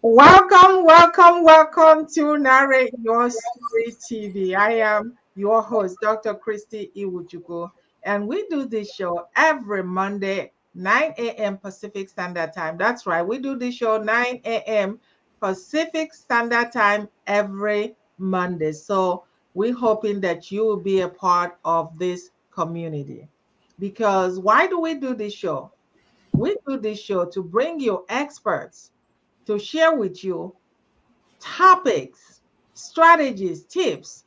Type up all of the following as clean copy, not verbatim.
Welcome to Narrate Your Story TV. I am your host, Dr. Christy Iwuchukwu, and we do this show every Monday, 9 a.m. Pacific Standard Time. That's right, we do this show 9 a.m. Pacific Standard Time every Monday. So we're hoping that you will be a part of this community. Because why do we do this show? We do this show to bring you experts to share with you topics, strategies, tips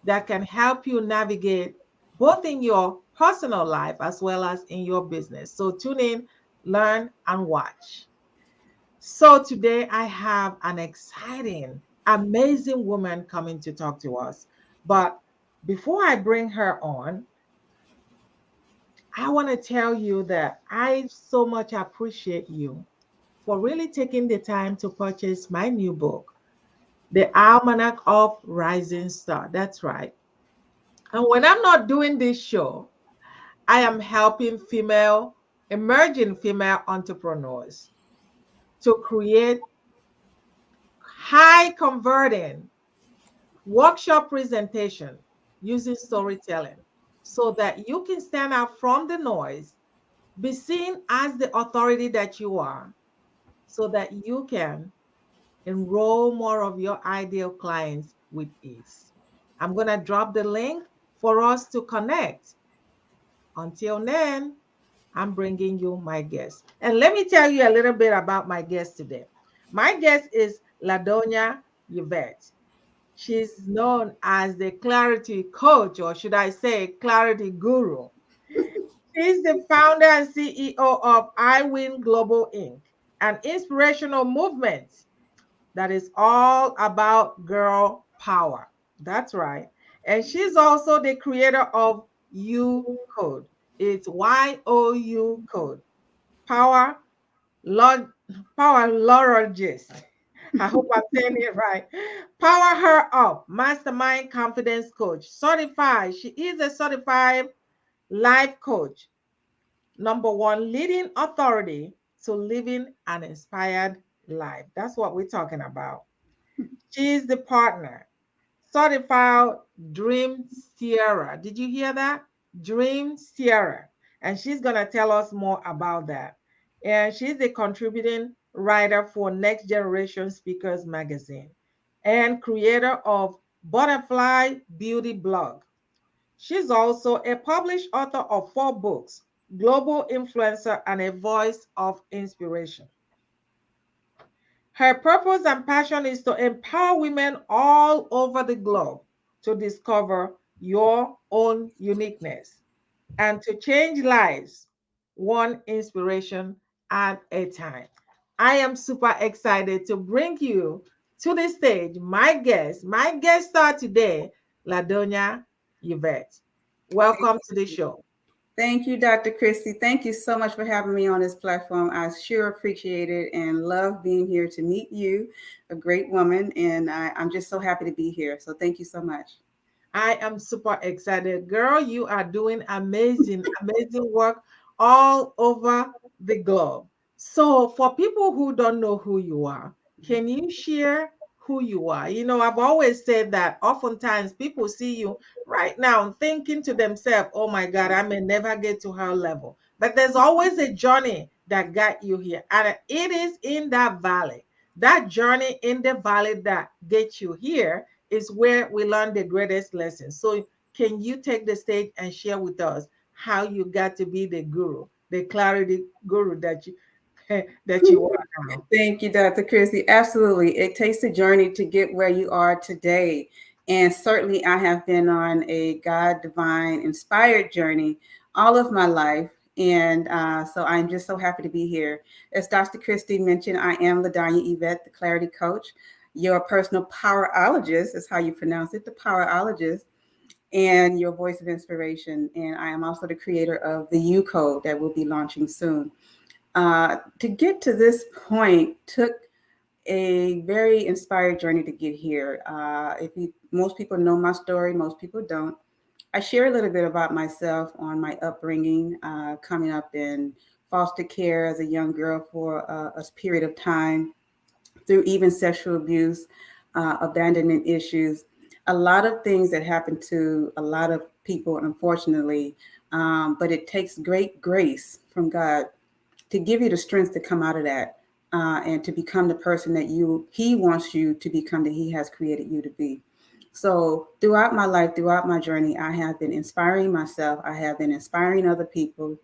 that can help you navigate both in your personal life as well as in your business. So tune in, learn, and watch. So today I have an exciting, amazing woman coming to talk to us. But before I bring her on, I want to tell you that I so much appreciate you for really taking the time to purchase my new book, The Almanac of Rising Star. That's right. And when I'm not doing this show, I am helping emerging female entrepreneurs to create high converting workshop presentation using storytelling so that you can stand out from the noise, be seen as the authority that you are, so that you can enroll more of your ideal clients with ease. I'm going to drop the link for us to connect. Until then, I'm bringing you my guest. And let me tell you a little bit about my guest today. My guest is Donya Yvette. She's known as the clarity coach, or should I say, clarity guru. She's the founder and CEO of I.O.U Global Inc., an inspirational movement that is all about girl power. That's right. And she's also the creator of U Code. It's Y.O.U code. Power Lord Powerologist. I hope I'm saying it right. Power her up. Mastermind confidence coach. Certified. She is a certified life coach. Number one, leading authority to living an inspired life. That's what we're talking about. She is the partner, certified Dream Sierra. Did you hear that? Dream Sierra. And she's going to tell us more about that. And she's the contributing writer for Next Generation Speakers magazine and creator of Butterfly Beauty blog. She's also a published author of 4 books, global influencer, and a voice of inspiration. Her purpose and passion is to empower women all over the globe to discover your own uniqueness and to change lives one inspiration at a time. I am super excited to bring you to the stage my guest star today, Donya Yvette. Welcome to the show. Thank you, Dr. Christy. Thank you so much for having me on this platform. I sure appreciate it and love being here to meet you, a great woman, and I'm just so happy to be here. So thank you so much. I am super excited. Girl, you are doing amazing, amazing work all over the globe. So, for people who don't know who you are, can you share who you are? I've always said that oftentimes people see you right now thinking to themselves, oh my God, I may never get to her level. But there's always a journey that got you here. And it is in that valley, that journey in the valley that gets you here is where we learn the greatest lessons. So, can you take the stage and share with us how you got to be the guru, the clarity guru that you that you are now? Thank you, Dr. Christy. Absolutely. It takes a journey to get where you are today. And certainly, I have been on a God divine inspired journey all of my life. And so I'm just so happy to be here. As Dr. Christy mentioned, I am Donya Yvette, the Clarity Coach. Your personal powerologist is how you pronounce it, the powerologist, and your voice of inspiration. And I am also the creator of the U Code that will be launching soon. To get to this point took a very inspired journey to get here. Most people know my story, most people don't. I share a little bit about myself on my upbringing, coming up in foster care as a young girl for a period of time, through even sexual abuse, abandonment issues, a lot of things that happen to a lot of people, unfortunately. But it takes great grace from God to give you the strength to come out of that, and to become the person that He wants you to become, that He has created you to be. So throughout my life, throughout my journey, I have been inspiring myself. I have been inspiring other people.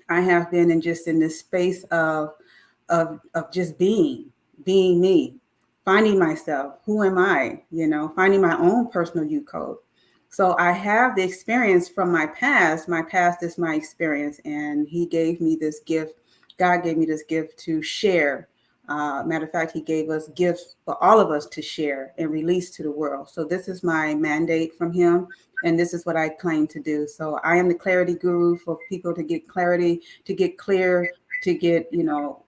I have been in this space of just being me, finding myself. Who am I? Finding my own personal U code. So I have the experience from my past. My past is my experience, and He gave me this gift. God gave me this gift to share. Matter of fact, He gave us gifts for all of us to share and release to the world. So this is my mandate from Him, and this is what I claim to do. So I am the clarity guru for people to get clarity, to get clear, to get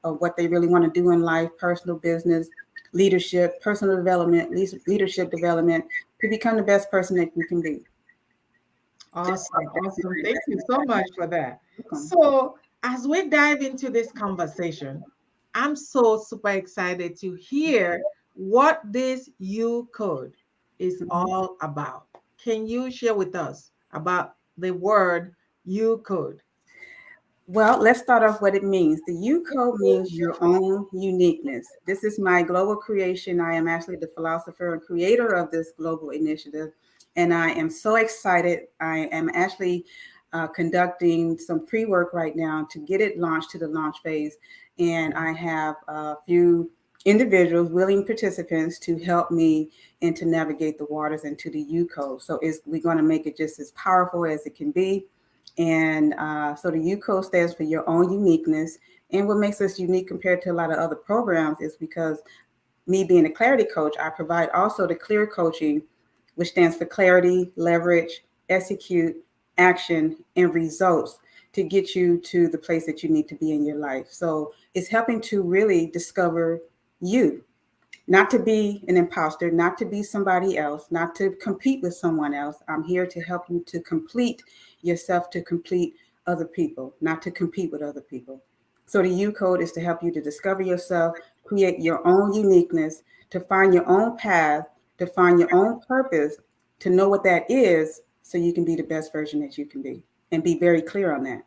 what they really want to do in life, personal, business, leadership, personal development, leadership development, to become the best person that you can be. Awesome, awesome. Thank you so much for that. Welcome. So, as we dive into this conversation, I'm so super excited to hear what this U code is Mhm. all about. Can you share with us about the word U code? Well, let's start off what it means. The U code means your own uniqueness. This is my global creation. I am actually the philosopher and creator of this global initiative. And I am so excited. I am actually conducting some pre work right now to get it launched to the launch phase. And I have a few individuals, willing participants, to help me and to navigate the waters into the U code. So we're going to make it just as powerful as it can be. And so the U code stands for your own uniqueness. And what makes us unique compared to a lot of other programs is because me being a clarity coach, I provide also the C.L.E.A.R coaching, which stands for clarity, leverage, execute, action, and results, to get you to the place that you need to be in your life. So it's helping to really discover you, not to be an imposter, not to be somebody else, not to compete with someone else. I'm here to help you to complete yourself, to complete other people, not to compete with other people. So the U code is to help you to discover yourself, create your own uniqueness, to find your own path, to find your own purpose, to know what that is, so you can be the best version that you can be, and be very clear on that.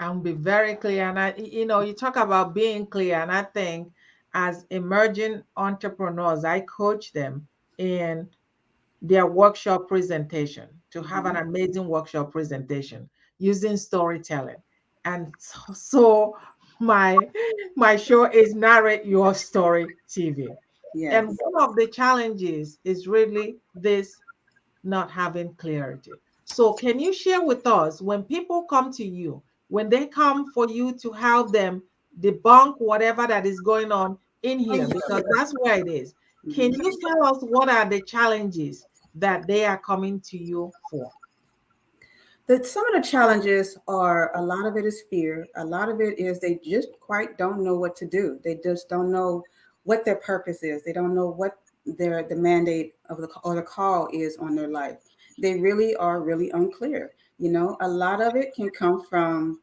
And be very clear. And you talk about being clear, and I think as emerging entrepreneurs, I coach them in their workshop presentation to have an Mhm. amazing workshop presentation using storytelling. And so my show is Narrate Your Story TV. And Yes. one of the challenges is really this not having clarity. So, can you share with us when people come to you, when they come for you to help them debunk whatever that is going on in here, because that's where it is? Can Mhm. you tell us what are the challenges that they are coming to you for? Some of the challenges are, a lot of it is fear. A lot of it is they just quite don't know what to do. They just don't know what their purpose is. They don't know what the mandate of the call is on their life. They really are really unclear. A lot of it can come from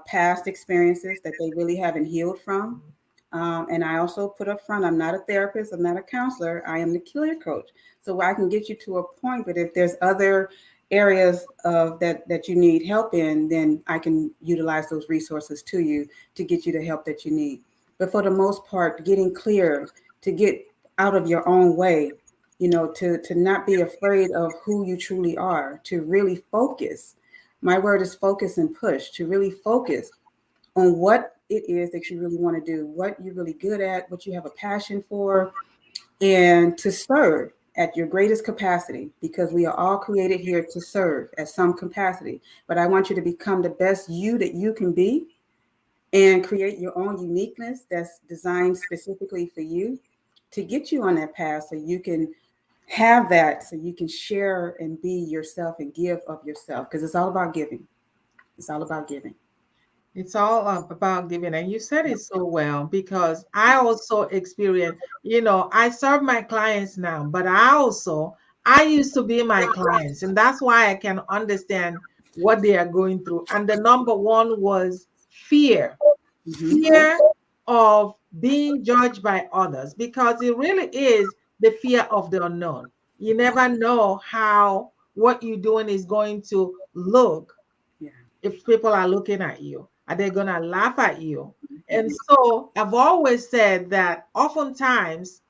past experiences that they really haven't healed from. And I also put up front, I'm not a therapist, I'm not a counselor, I am the C.L.E.A.R coach. So I can get you to a point, but if there's other areas of that you need help in, then I can utilize those resources to you to get you the help that you need. But for the most part, getting clear, to get out of your own way, to not be afraid of who you truly are, to really focus. My word is focus and push, to really focus on what it is that you really want to do, what you're really good at, what you have a passion for, and to serve at your greatest capacity, because we are all created here to serve at some capacity. But I want you to become the best you that you can be, and create your own uniqueness that's designed specifically for you, to get you on that path, so you can have that, so you can share and be yourself and give of yourself, because it's all about giving. It's all about giving. It's all about giving. And you said it so well because I also experience, I serve my clients now, but I used to be my clients. And that's why I can understand what they are going through. And the number one was fear, Mm-hmm. fear of being judged by others, because it really is the fear of the unknown. You never know how what you're doing is going to look. Yeah. If people are looking at you, are they going to laugh at you? And Mhm. so I've always said that oftentimes,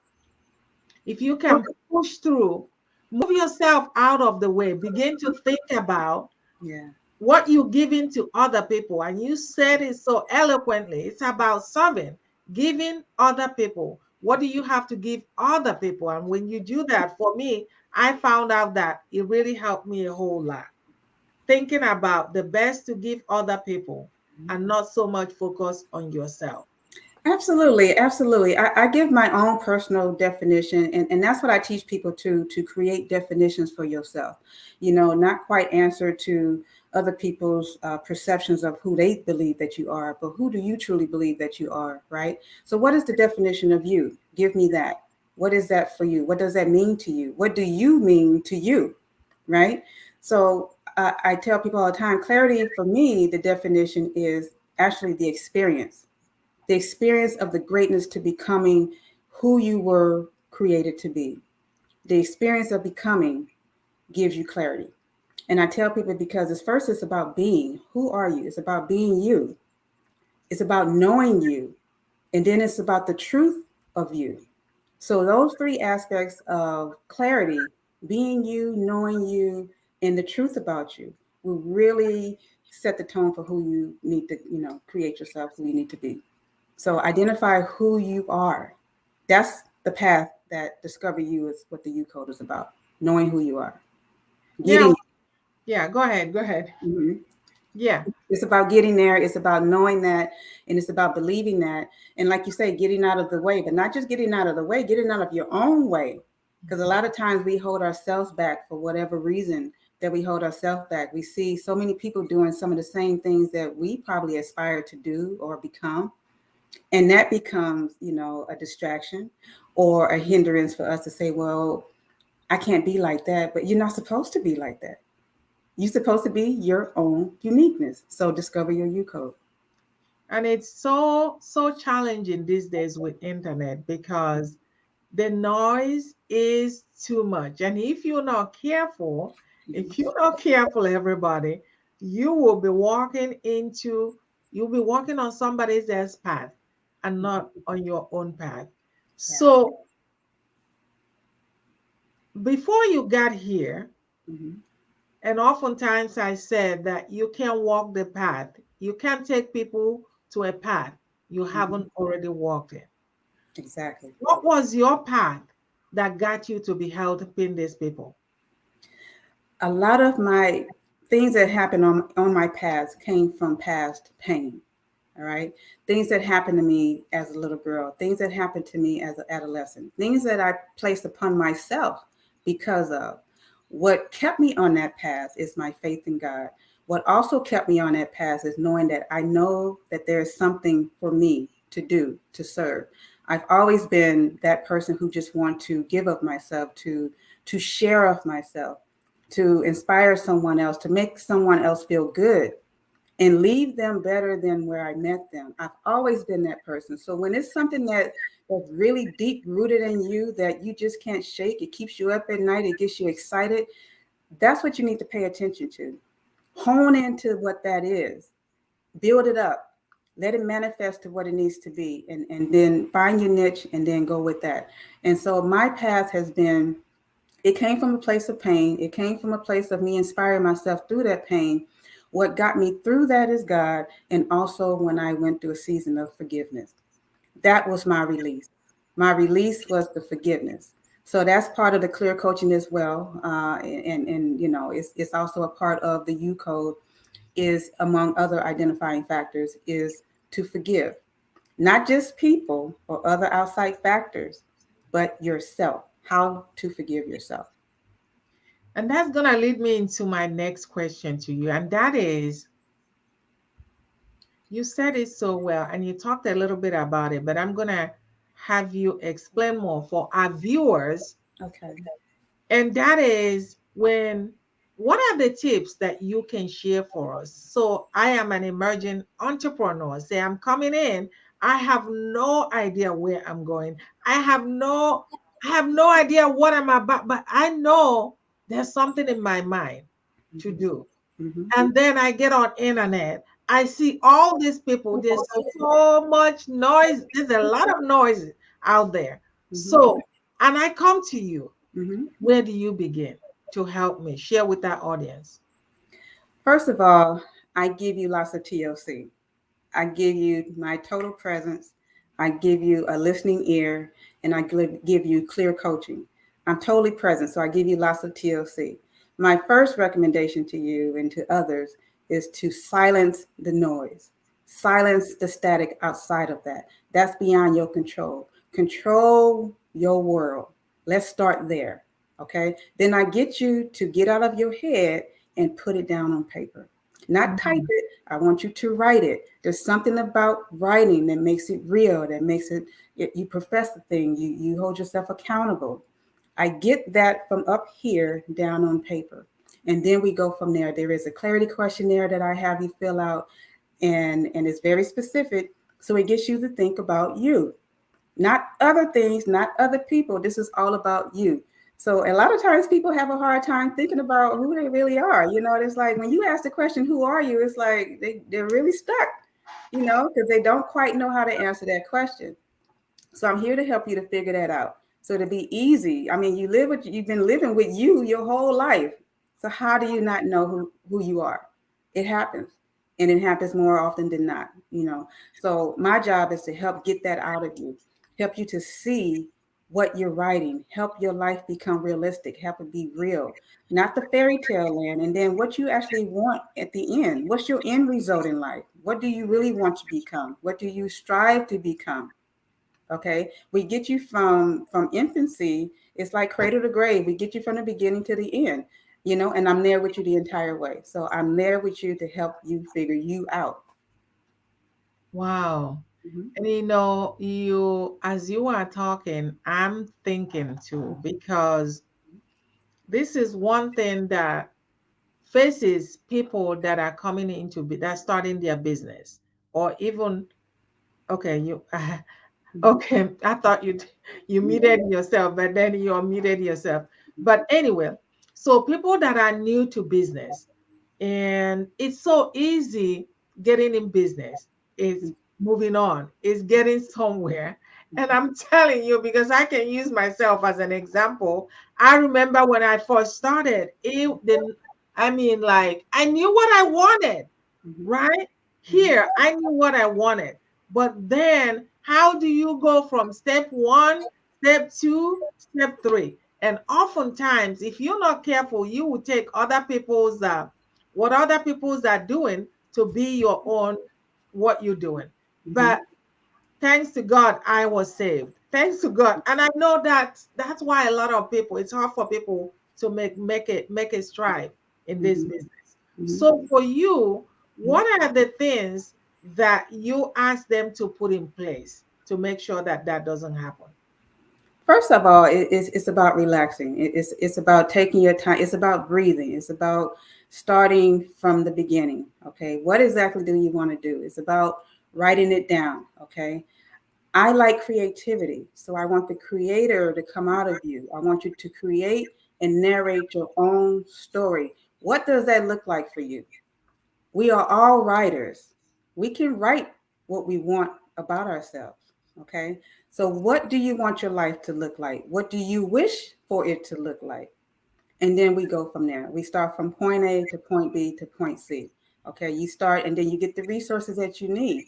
if you can push through, move yourself out of the way, begin to think about Yeah. what you're giving to other people. And you said it so eloquently. It's about serving, giving other people. What do you have to give other people? And when you do that, for me, I found out that it really helped me a whole lot. Thinking about the best to give other people and not so much focus on yourself. Absolutely, absolutely. I give my own personal definition, and that's what I teach people to create definitions for yourself. Not quite answer to other people's perceptions of who they believe that you are, but who do you truly believe that you are, right? So, what is the definition of you? Give me that. What is that for you? What does that mean to you? What do you mean to you, right? So, I tell people all the time, clarity for me, the definition is actually the experience of the greatness to becoming who you were created to be. The experience of becoming gives you clarity. And I tell people because it's first, it's about being. Who are you? It's about being you. It's about knowing you. And then it's about the truth of you. So those three aspects of clarity, being you, knowing you, and the truth about you will really set the tone for who you need to, create yourself, who you need to be. So identify who you are. That's the path that Discover You is what the U code is about. Knowing who you are. Yeah, Getting yeah, go ahead, go ahead. mhm. Yeah. It's about getting there. It's about knowing that, and it's about believing that. And like you say, getting out of the way, but not just getting out of the way, getting out of your own way. Because a lot of times we hold ourselves back for whatever reason that we hold ourselves back. We see so many people doing some of the same things that we probably aspire to do or become. And that becomes, a distraction or a hindrance for us to say, well, I can't be like that. But you're not supposed to be like that. You're supposed to be your own uniqueness. So discover your U code. And it's so challenging these days with internet because the noise is too much. And if you're not careful, Mhm. if you're not careful, everybody, you will be walking into, you'll be walking on somebody else's path and not on your own path. Yeah. So before you got here, Hmm. and oftentimes I said that you can't walk the path. You can't take people to a path you Hmm. haven't already walked it. Exactly. What was your path that got you to be helping these people? A lot of my things that happened on my past came from past pain. All right. Things that happened to me as a little girl, things that happened to me as an adolescent, things that I placed upon myself because of. What kept me on that path is my faith in God. What also kept me on that path is knowing that I know that there is something for me to do, to serve. I've always been that person who just want to give up myself, to share of myself, to inspire someone else, to make someone else feel good and leave them better than where I met them. I've always been that person. So when it's something that's really deep rooted in you that you just can't shake, it keeps you up at night, it gets you excited, that's what you need to pay attention to. Hone into what that is, build it up, let it manifest to what it needs to be, and then find your niche and then go with that. And so my path has been, it came from a place of pain. It came from a place of me inspiring myself through that pain. What got me through that is God. And also when I went through a season of forgiveness, that was my release. My release was the forgiveness. So that's part of the clear coaching as well. And it's also a part of the U code is among other identifying factors is to forgive, not just people or other outside factors, but yourself, how to forgive yourself. And that's going to lead me into my next question to you. And that is, you said it so well and you talked a little bit about it, but I'm going to have you explain more for our viewers. Okay. And that is when, what are the tips that you can share for us? So I am an emerging entrepreneur. Say I'm coming in, I have no idea where I'm going. I have no I have no idea what I'm about, but I know there's something in my mind to Mhm. do. Mhm. And then I get on internet. I see all these people. There's so much noise. There's a lot of noise out there. Mhm. So, and I come to you. Mhm. Where do you begin to help me share with our audience? First of all, I give you lots of TLC. I give you my total presence. I give you a listening ear, and I give you clear coaching. I'm totally present, so I give you lots of TLC. My first recommendation to you and to others is to silence the noise, silence the static outside of that. That's beyond your control. Control your world. Let's start there. Okay. Then I get you to get out of your head and put it down on paper. Not type Mhm. it. I want you to write it. There's something about writing that makes it real, that makes it you profess the thing, you hold yourself accountable. I get that from up here down on paper. And then we go from there. There is a clarity questionnaire that I have you fill out, and it's very specific. So it gets you to think about you, not other things, not other people. This is all about you. So a lot of times people have a hard time thinking about who they really are. It's like when you ask the question, who are you? It's like they're really stuck, because they don't quite know how to answer that question. So I'm here to help you to figure that out. So to be easy, I mean, you've been living with you your whole life. So how do you not know who you are? It happens. And it happens more often than not. So my job is to help get that out of you, help you to see what you're writing, help your life become realistic, help it be real, not the fairy tale land. And then what you actually want at the end. What's your end result in life? What do you really want to become? What do you strive to become? Okay, we get you from infancy. It's like cradle to grave. We get you from the beginning to the end. And I'm there with you the entire way. So I'm there with you to help you figure you out. Wow. Mhm. And as you are talking, I'm thinking too, because this is one thing that faces people that are coming that starting their business, or even, okay, Mhm. okay, I thought you muted yourself, but then you unmuted yourself. But anyway, so people that are new to business, and it's so easy getting in business. It's moving on. It's getting somewhere. And I'm telling you, because I can use myself as an example. I remember when I first started, like I knew what I wanted, Mhm. right? Mhm. Here, I knew what I wanted. But then, how do you go from step one, step two, step three? And oftentimes, if you're not careful, you will take what other people's are doing to be your own, what you're doing. Mhm. But thanks to God, I was saved. Thanks to God. And I know that's why a lot of people, it's hard for people to make it strive in this Mhm. business. Mhm. So for you, Mhm. what are the things that you ask them to put in place to make sure that that doesn't happen? First of all, it's about relaxing. It's about taking your time. It's about breathing. It's about starting from the beginning. Okay, what exactly do you want to do? It's about writing it down. Okay, I like creativity. So I want the creator to come out of you. I want you to create and narrate your own story. What does that look like for you? We are all writers. We can write what we want about ourselves. Okay. So, what do you want your life to look like? What do you wish for it to look like? And then we go from there. We start from point A to point B to point C. Okay. You start and then you get the resources that you need.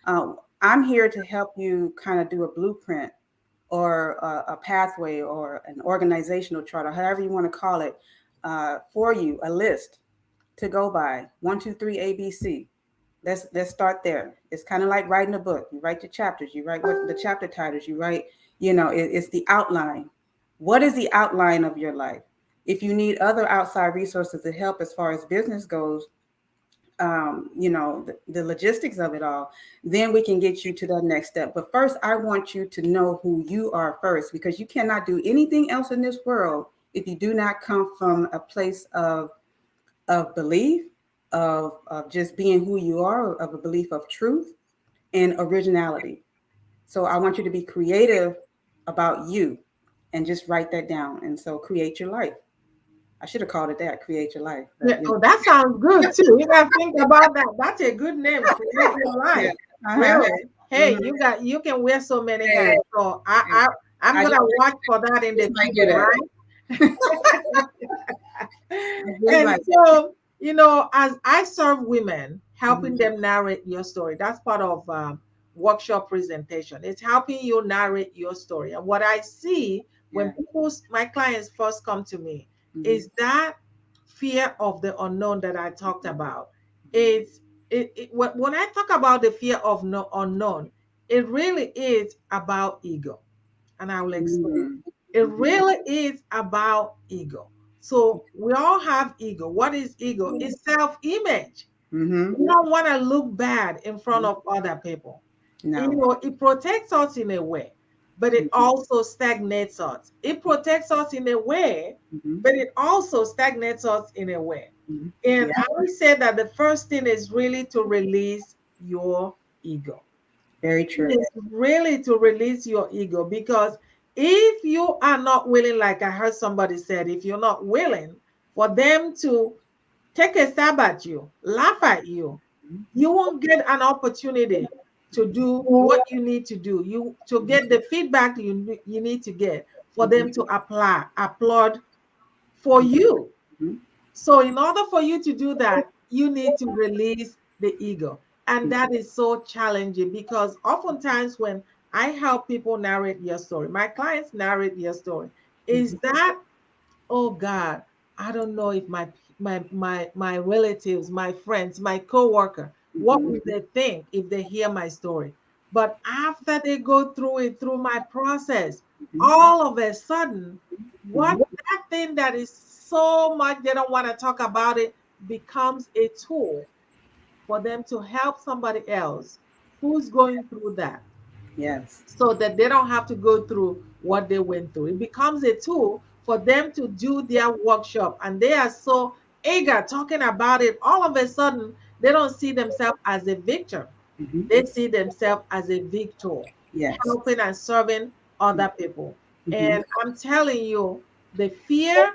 Uh, I'm here to help you kind of do a blueprint or a pathway or an organizational chart or however you want to call it for you, a list to go by. 1, 2, 3, ABC. Let's start there. It's kind of like writing a book. You write the chapters, you write what the chapter titles, you write, it's the outline. What is the outline of your life? If you need other outside resources to help as far as business goes, the logistics of it all, then we can get you to the next step. But first, I want you to know who you are first, because you cannot do anything else in this world if you do not come from a place of belief, of just being who you are, of a belief of truth, and originality. So I want you to be creative about you and just write that down. And so create your life. I should have called it that, create your life. Yeah, But you oh, that sounds good too. You gotta think about that. That's a good name, Create Your know, Life. yeah. Uh-huh. Really? Hey, Hmm. you can wear so many Hey, hats. So hey. I'm I gonna watch for that in the just might do future, that. right? I just And might. so, as I serve women, helping Mhm. them narrate your story, that's part of workshop presentation. It's helping you narrate your story. And what I see when Yeah. my clients first come to me Hmm. is that fear of the unknown that I talked about. It's when I talk about the fear of no unknown, it really is about ego, and I will explain. Mm-hmm. It Hmm. really is about ego. So we all have ego. What is ego? It's self-image. Hmm. We don't want to look bad in front of other people. No. It protects us in a way, but it also stagnates us. It protects us in a way, Mm-hmm. but it also stagnates us in a way. Hmm. And Yeah. I would say that the first thing is really to release your ego. Very true. Is really to release your ego, because if you are not willing, like I heard somebody said, if you're not willing for them to take a stab at you, laugh at you, you won't get an opportunity to do what you need to do, you to get the feedback you need to get for them to applaud for you. Hmm. So, in order for you to do that, you need to release the ego. And that is so challenging, because oftentimes when I help people narrate your story, my clients narrate your story, is that, oh God, I don't know if my relatives, my friends, my coworker, what Hmm. will they think if they hear my story? But after they go through it, through my process, all of a sudden, what that thing that is so much they don't want to talk about it becomes a tool for them to help somebody else who's going through that, Yes. so that they don't have to go through what they went through. It becomes a tool for them to do their workshop, and they are so eager talking about it. All of a sudden, they don't see themselves as a victim, Hmm. they see themselves as a victor, Yes. helping and serving other people. Hmm. And I'm telling you, the fear,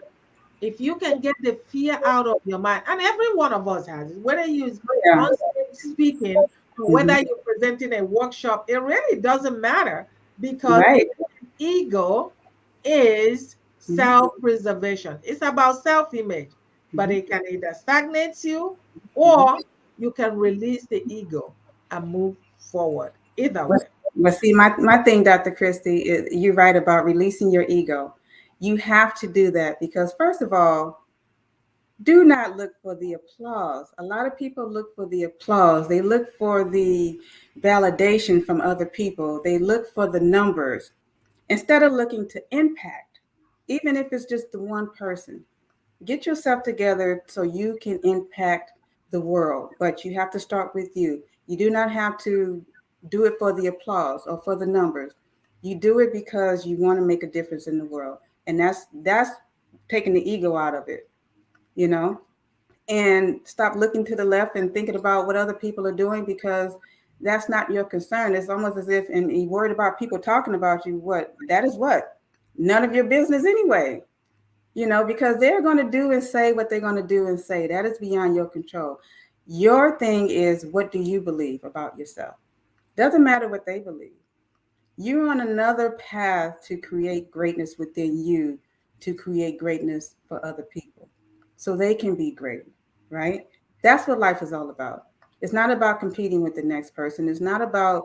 if you can get the fear out of your mind, and every one of us has it, whether you're Yeah. on stage speaking or whether Hmm. you're presenting a workshop, it really doesn't matter, because Right. ego is Hmm. self-preservation. It's about self-image, but Hmm. it can either stagnate you, Hmm. or you can release the ego and move forward. Either But, way. but see, my thing, Dr. Christie, is you're right about releasing your ego. You have to do that because, first of all, do not look for the applause. A lot of people look for the applause. They look for the validation from other people. They look for the numbers instead of looking to impact, even if it's just the one person. Get yourself together so you can impact the world, but you have to start with you. You do not have to do it for the applause or for the numbers. You do it because you want to make a difference in the world. And that's taking the ego out of it, you know? And stop looking to the left and thinking about what other people are doing because that's not your concern. It's almost as if, and you're worried about people talking about you. What? That is what? None of your business anyway, because they're going to do and say what they're going to do and say. That is beyond your control. Your thing is, what do you believe about yourself? Doesn't matter what they believe. You're on another path to create greatness within you, to create greatness for other people so they can be great, right? That's what life is all about. It's not about competing with the next person. It's not about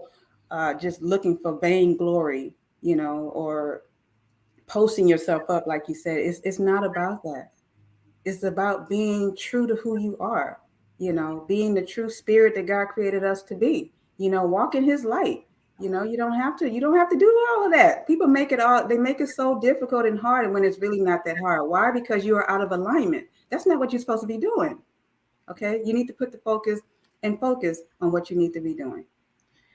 just looking for vainglory, or posting yourself up, like you said. It's not about that. It's about being true to who you are, being the true spirit that God created us to be, walk in his light. You don't have to do all of that. People they make it so difficult and hard when it's really not that hard. Why? Because you are out of alignment. That's not what you're supposed to be doing. Okay. You need to put the focus on what you need to be doing.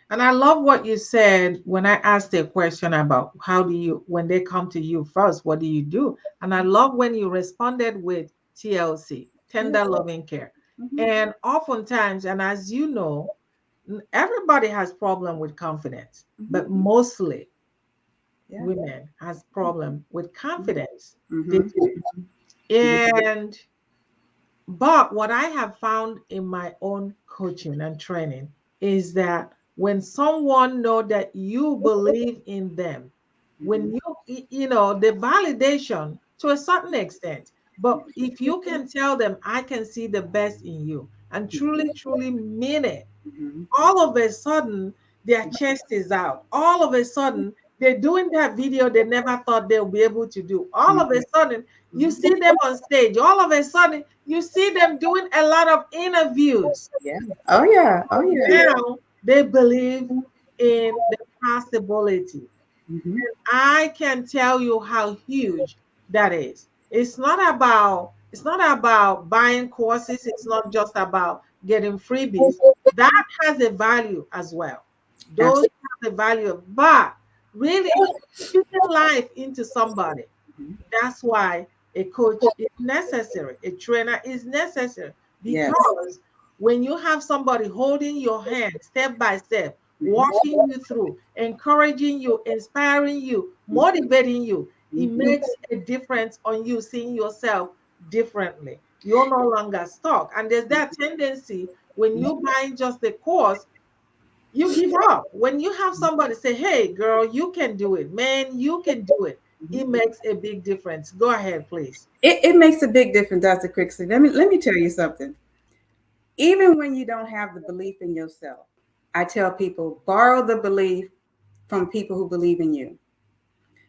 And I love what you said when I asked a question about how do you, when they come to you first, what do you do? And I love when you responded with TLC, Yes. tender loving care. Hmm. And oftentimes, and as you know, Everybody has problem with confidence, but Mm-hmm. mostly Yeah. women has problem with confidence. They Mm-hmm. do. Mm-hmm. And but what I have found in my own coaching and training is that when someone know that you believe in them, when you know the validation to a certain extent, but if you can tell them, I can see the best in you, and truly, truly mean it, Mm-hmm. all of a sudden their chest is out. All of a sudden they're doing that video they never thought they'll be able to do. All of a sudden you Mm-hmm. see them on stage. All of a sudden you see them doing a lot of interviews. Yeah. Oh yeah. Oh So yeah. now they believe in the possibility. Mm-hmm. I can tell you how huge that is. It's not about buying courses, it's not just about getting freebies. That has a value as well. Those Absolutely. have a value, but really speaking life into somebody. Mhm. That's why a coach is necessary, a trainer is necessary, Yes. because when you have somebody holding your hand step by step, Mm-hmm. walking you through, encouraging you, inspiring you, motivating you, it Mm-hmm. makes a difference on you seeing yourself differently. You're no longer stuck. And there's that tendency when you buy just the course, you give up. When you have somebody say, hey, girl, you can do it, man, you can do it, it Mm-hmm. makes a big difference. Go ahead, please. It makes a big difference, Dr. Crixley. Let me tell you something. Even when you don't have the belief in yourself, I tell people borrow the belief from people who believe in you.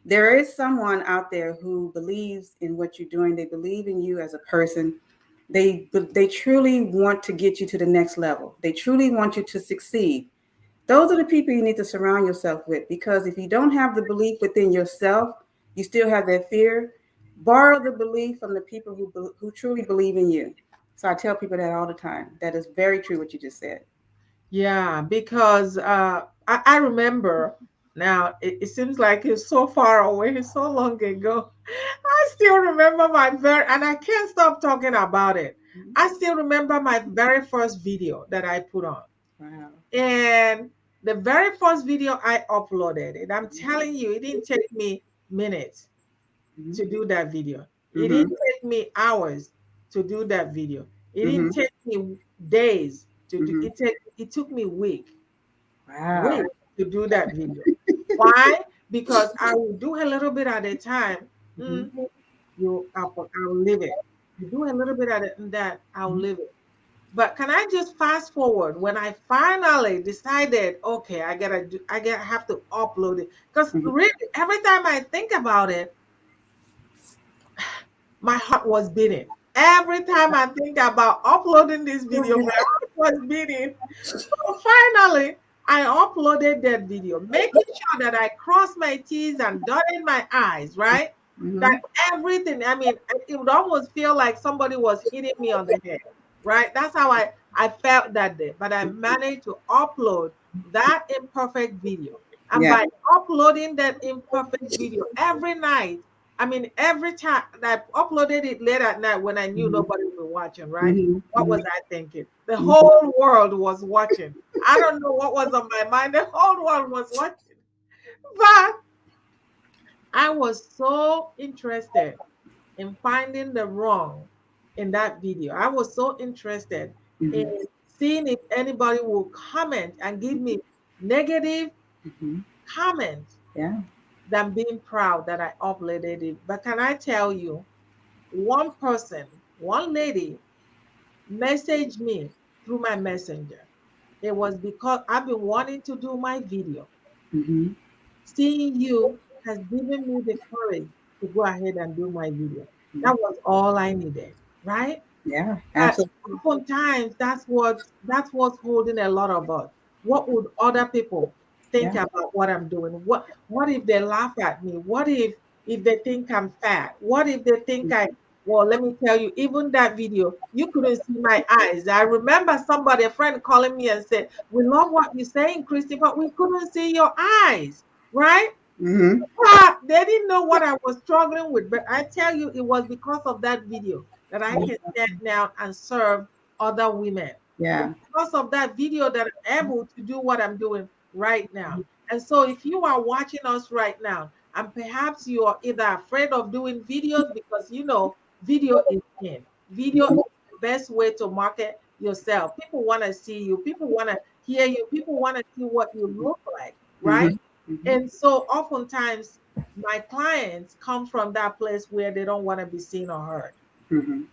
There is someone out there who believes in what you're doing. They believe in you as a person. They truly want to get you to the next level. They truly want you to succeed. Those are the people you need to surround yourself with, because if you don't have the belief within yourself, you still have that fear. Borrow the belief from the people who truly believe in you. So I tell people that all the time. That is very true what you just said. Yeah, because I remember now, it seems like it's so far away, so long ago. I still remember and I can't stop talking about it. I still remember my very first video that I put on. Wow. And the very first video I uploaded, and I'm telling you, it didn't take me minutes to do that video. It Mm-hmm. didn't take me hours to do that video. It didn't Mm-hmm. take me days to do Mm-hmm. it took me Wow. week to do that video. Why? Because I will do a little bit at a time. Mm-hmm. Mm, I'll leave it. You do a little bit at it and that I'll leave it. But can I just fast forward when I finally decided, okay, have to upload it. Because Mm-hmm. really, every time I think about it, my heart was beating. Every time I think about uploading this video, my heart was beating. So finally, I uploaded that video, making sure that I crossed my T's and dotted my I's, right? That Mm-hmm. everything, I mean, it would almost feel like somebody was hitting me on the head, right? That's how I felt that day. But I managed to upload that imperfect video. And Yeah. by uploading that imperfect video every night, I mean, every time I uploaded it late at night when I knew Mm-hmm. nobody would be watching, right? What Mm-hmm. was I thinking? The Mm-hmm. whole world was watching. I don't know what was on my mind. The whole world was watching. But I was so interested in finding the wrong in that video. I was so interested in Mm-hmm. seeing if anybody will comment and give me negative Mm-hmm. comments Yeah. than being proud that I uploaded it. But can I tell you, one person, one lady messaged me through my messenger. It was because I've been wanting to do my video. Mm-hmm. Seeing you has given me the courage to go ahead and do my video. That was all I needed, right? Yeah. But Absolutely. oftentimes that's what's holding a lot of us. What would other people think Yeah. about what I'm doing? What if they laugh at me? What if they think I'm fat? What if they think I well, let me tell you, even that video, you couldn't see my eyes. I remember somebody, a friend calling me and said, we love what you're saying, Christy, but we couldn't see your eyes, right? Mm-hmm. They didn't know what I was struggling with, but I tell you, it was because of that video that I can stand now and serve other women. Yeah. because of that video that I'm able to do what I'm doing right now. And so if you are watching us right now, and perhaps you are either afraid of doing videos because video is in. Video is Mhm. the best way to market yourself. People want to see you, people want to hear you, people want to see what you look like, right? Mhm. Mhm. And so oftentimes my clients come from that place where they don't want to be seen or heard. Mhm.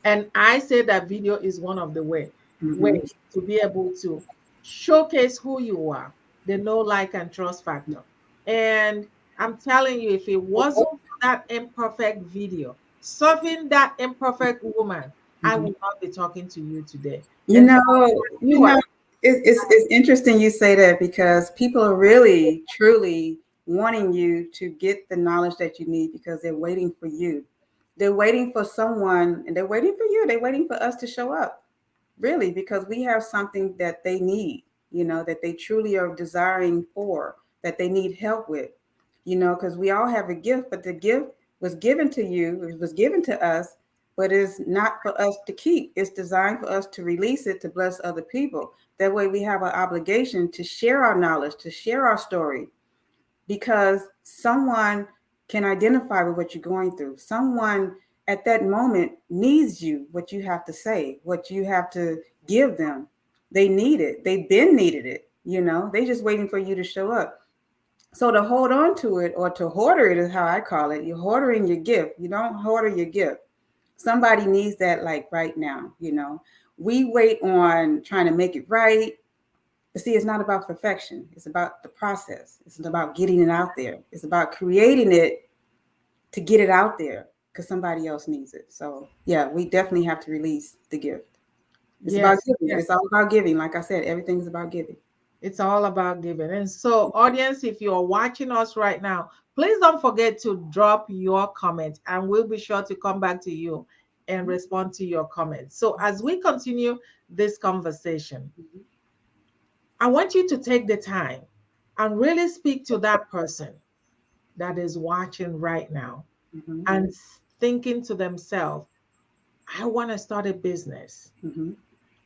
And I say that video is one of the Mhm. ways to be able to showcase who you are, the know, like, and trust factor. And I'm telling you, if it wasn't for that imperfect video, serving that imperfect woman, I Mhm. would not be talking to you today. You And so know, you you are, know, it's interesting you say that because people are really, truly wanting you to get the knowledge that you need because they're waiting for you. They're waiting for someone, and they're waiting for you. They're waiting for us to show up, really, because we have something that they need, that they truly are desiring for, that they need help with, because we all have a gift, but the gift was given to you, it was given to us, but it's not for us to keep. It's designed for us to release it to bless other people. That way we have an obligation to share our knowledge, to share our story, because someone can identify with what you're going through. Someone at that moment needs you, what you have to say, what you have to give them. They need it. They've been needed it. They just waiting for you to show up. So to hold on to it, or to hoarder it, is how I call it. You're hoarding your gift. You don't hoarder your gift. Somebody needs that, like, right now. We wait on trying to make it right, but see, it's not about perfection. It's about the process. It's about getting it out there. It's about creating it to get it out there because somebody else needs it. So yeah, we definitely have to release the gift. It's about yes, giving. yes. It's all about giving. Like I said, everything's about giving. It's all about giving. And so, audience, if you're watching us right now, please don't forget to drop your comment, and we'll be sure to come back to you and respond to your comments. So, as we continue this conversation, I want you to take the time and really speak to that person that is watching right now Mm-hmm. and thinking to themselves, I want to start a business. Mm-hmm.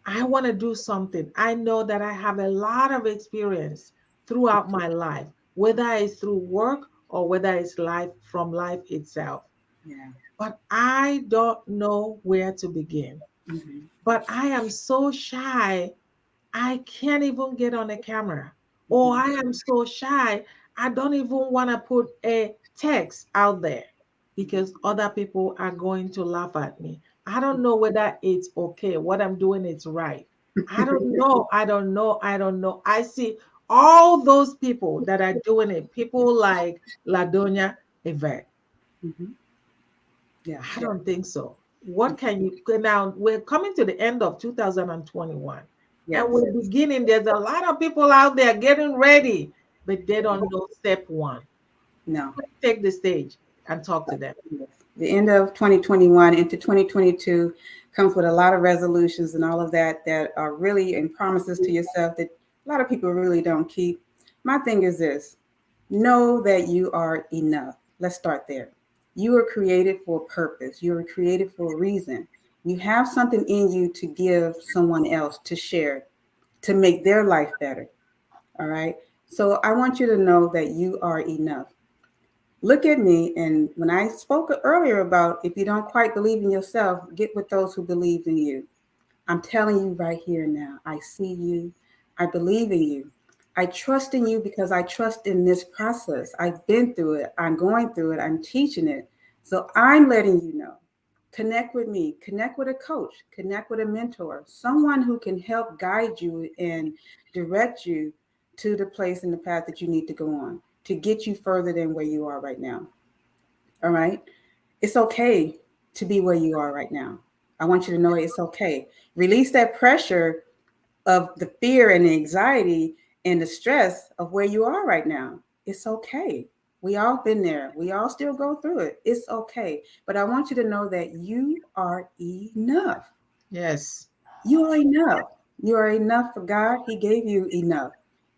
I want to do something. I know that I have a lot of experience throughout my life, whether it's through work or whether it's life from life itself. Yeah. But I don't know where to begin. Mm-hmm. But I am so shy, I can't even get on a camera. Or Mm-hmm. I am so shy, I don't even want to put a text out there because other people are going to laugh at me. I don't know whether it's okay. What I'm doing is right. I don't know. I don't know. I don't know. I see all those people that are doing it, people like Donya Yvette. Mm-hmm. Yeah. I don't think so. What can you now? We're coming to the end of 2021 and Yes. we're beginning. There's a lot of people out there getting ready, but they don't know step one. No. Take the stage and talk to them. Yes. The end of 2021 into 2022 comes with a lot of resolutions and all of that are really and promises to yourself that a lot of people really don't keep. My thing is this: know that you are enough. Let's start there. You were created for a purpose. You were created for a reason. You have something in you to give someone else, to share, to make their life better. All right. So I want you to know that you are enough. Look at me. And when I spoke earlier about if you don't quite believe in yourself, get with those who believe in you. I'm telling you right here now, I see you. I believe in you. I trust in you because I trust in this process. I've been through it. I'm going through it. I'm teaching it. So I'm letting you know. Connect with me, connect with a coach, connect with a mentor, someone who can help guide you and direct you to the place and the path that you need to go on to get you further than where you are right now. All right. It's okay to be where you are right now. I want you to know it's okay. Release that pressure of the fear and the anxiety and the stress of where you are right now. It's okay. We all been there. We all still go through it. It's okay. But I want you to know that you are enough. Yes. You are enough. You are enough for God. He gave you enough.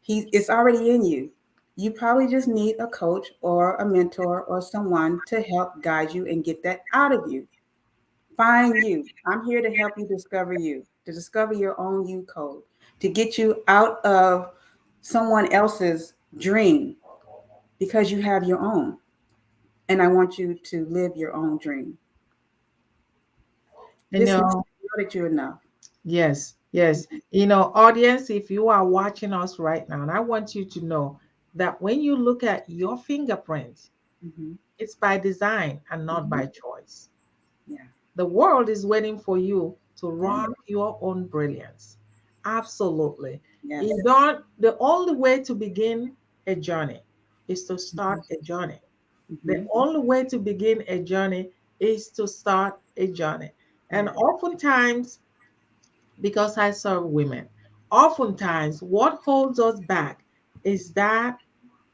It's already in you. You probably just need a coach or a mentor or someone to help guide you and get that out of you. Find you. I'm here to help you discover you. to discover your own you code, to get you out of someone else's dream because you have your own. And I want you to live your own dream. You Just know know, that you're enough. yes, yes. Audience, if you are watching us right now, and I want you to know that when you look at your fingerprint, Mm-hmm. it's by design and not Mm-hmm. by choice. Yeah. The world is waiting for you to Yeah. rock your own brilliance. Absolutely. Yes. You don't, the only way to begin a journey is to start a journey. The Mm-hmm. only way to begin a journey is to start a journey. And Yeah. oftentimes, because I serve women, oftentimes what holds us back is that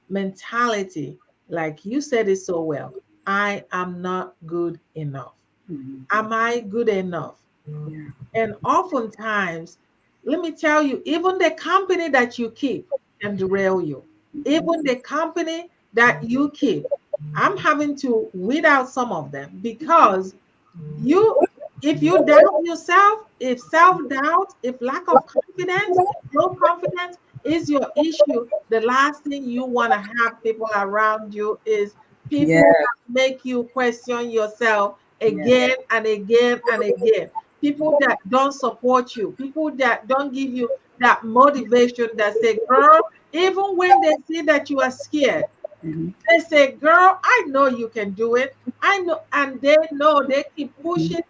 mentality, like you said it so well. I am not good enough. Mm-hmm. Am I good enough? Yeah. And oftentimes, let me tell you, even the company that you keep can derail you. Mm-hmm. Even the company that you keep, I'm having to weed out some of them because you, if you doubt yourself, if self-doubt, if lack of confidence, if low confidence is your issue, the last thing you want to have people around you is Yeah. people that make you question yourself Yeah. again and again and again. People that don't support you, people that don't give you that motivation that say, girl, even when they see that you are scared, Mm-hmm. they say, girl, I know you can do it. I know, and they know they keep pushing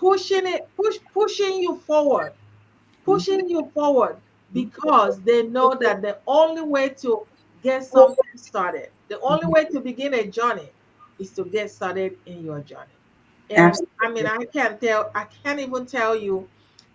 you forward, Mm-hmm. pushing you forward because they know that the only way to get something started, the only Mm-hmm. way to begin a journey is to get started in your journey. And I mean, Absolutely. I can't even tell you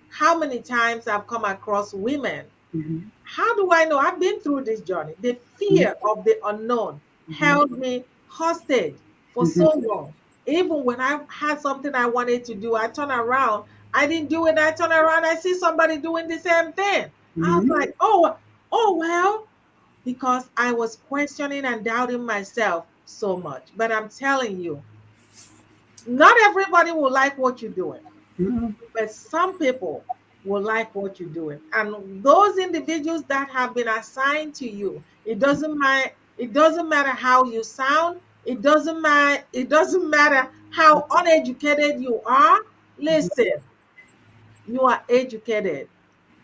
how many times I've come across women. Mm-hmm. How do I know? I've been through this journey. The fear of the unknown Mm-hmm. held me hostage for Mm-hmm. so long. Even when I had something I wanted to do, I turn around, I didn't do it. I turn around, I see somebody doing the same thing. I was Mm-hmm. like, oh well, because I was questioning and doubting myself so much. But I'm telling you, not everybody will like what you're doing, Mm-hmm. but some people will like what you're doing. And those individuals that have been assigned to you, it doesn't matter how you sound, it doesn't matter how uneducated you are. Listen, you are educated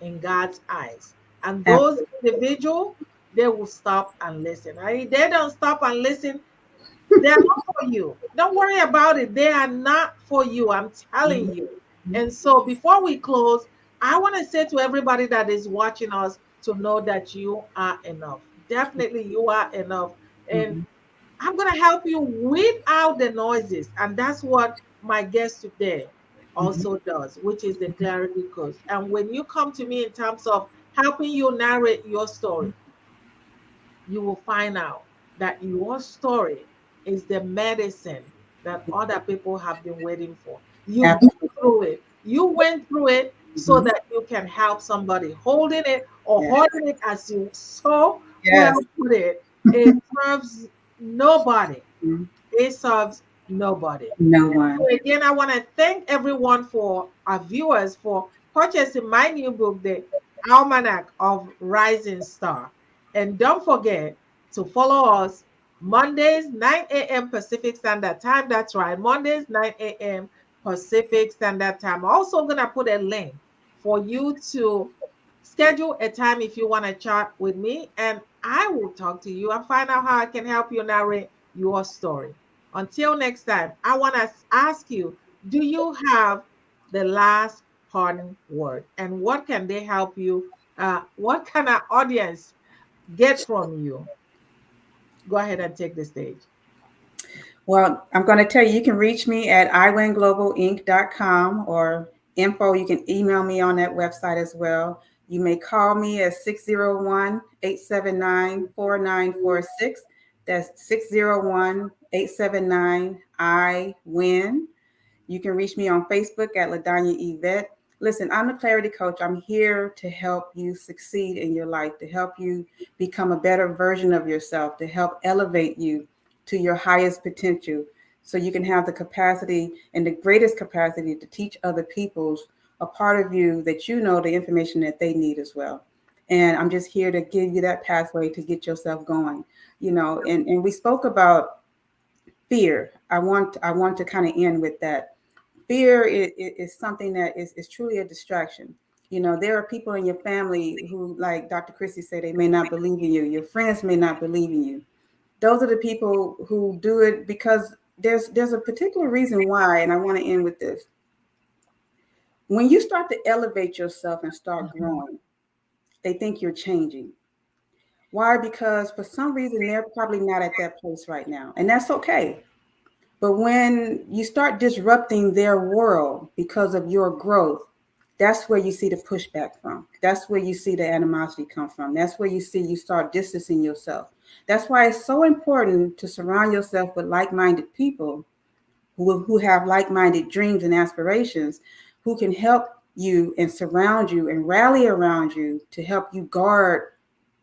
in God's eyes. And those Absolutely. individuals, they will stop and listen. And if they don't stop and listen, they're not for you. Don't worry about it. They are not for you. I'm telling you. Mm-hmm. And so before we close, I want to say to everybody that is watching us to know that you are enough. Definitely, you are enough. And Mm-hmm. I'm going to help you weed out the noises. And that's what my guest today Mm-hmm. also does, which is the clarity coach. And when you come to me in terms of helping you narrate your story, you will find out that your story is the medicine that other people have been waiting for. You've been Absolutely. through it. You went through it so Mm-hmm. that you can help somebody holding it or Yeah. holding it as you so well Yes. put it. It serves nobody. Mhm. It serves nobody. No And one. so again, I want to thank everyone for our viewers for purchasing my new book, The Almanac of Rising Star. And don't forget to follow us Mondays, 9 a.m. Pacific Standard Time. That's right, Mondays, 9 a.m. Pacific Standard Time. I'm also going to put a link for you to schedule a time if you want to chat with me, and I will talk to you and find out how I can help you narrate your story. Until next time, I want to ask you, do you have the last parting word? And what can they help you? What can our audience get from you? Go ahead and take the stage. Well, I'm going to tell you, you can reach me at iwinglobalinc.com or info. You can email me on that website as well. You may call me at 601-879-4946. That's 601-879-I-WIN. You can reach me on Facebook at Donya Yvette. Listen, I'm a clarity coach. I'm here to help you succeed in your life, to help you become a better version of yourself, to help elevate you to your highest potential so you can have the capacity and the greatest capacity to teach other peoples a part of you that you know the information that they need as well. And I'm just here to give you that pathway to get yourself going, and we spoke about fear. I want to kind of end with that. Fear is something that is truly a distraction. There are people in your family who, like Dr. Christie said, they may not believe in you. Your friends may not believe in you. Those are the people who do it because there's a particular reason why, and I want to end with this. When you start to elevate yourself and start growing, they think you're changing. Why? Because for some reason they're probably not at that place right now, and that's okay. But when you start disrupting their world because of your growth, that's where you see the pushback from. That's where you see the animosity come from. That's where you start distancing yourself. That's why it's so important to surround yourself with like-minded people who have like-minded dreams and aspirations, who can help you and surround you and rally around you to help you guard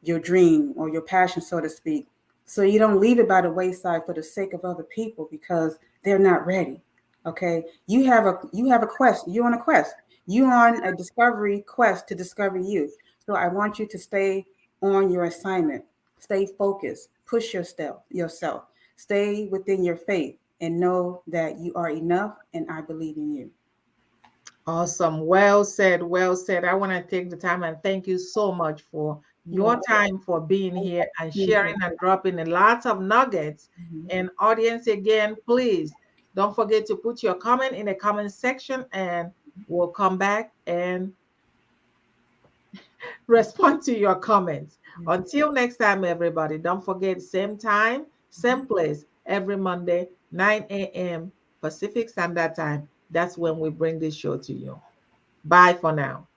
your dream or your passion, so to speak, so you don't leave it by the wayside for the sake of other people because they're not ready. Okay, you have a quest. You're on a quest. You're on a discovery quest to discover you. So I want you to stay on your assignment. Stay focused. Push yourself. Stay within your faith and know that you are enough, and I believe in you. Awesome. Well said. Well said. I want to take the time and thank you so much for You're your welcome. time, for being here and Thank sharing you. and dropping a lot of nuggets. Mhm. And audience, again, please don't forget to put your comment in the comment section and we'll come back and respond to your comments. Until next time, everybody, don't forget, same time, same place, every Monday, 9 a.m. Pacific Standard Time. That's when we bring this show to you. Bye for now.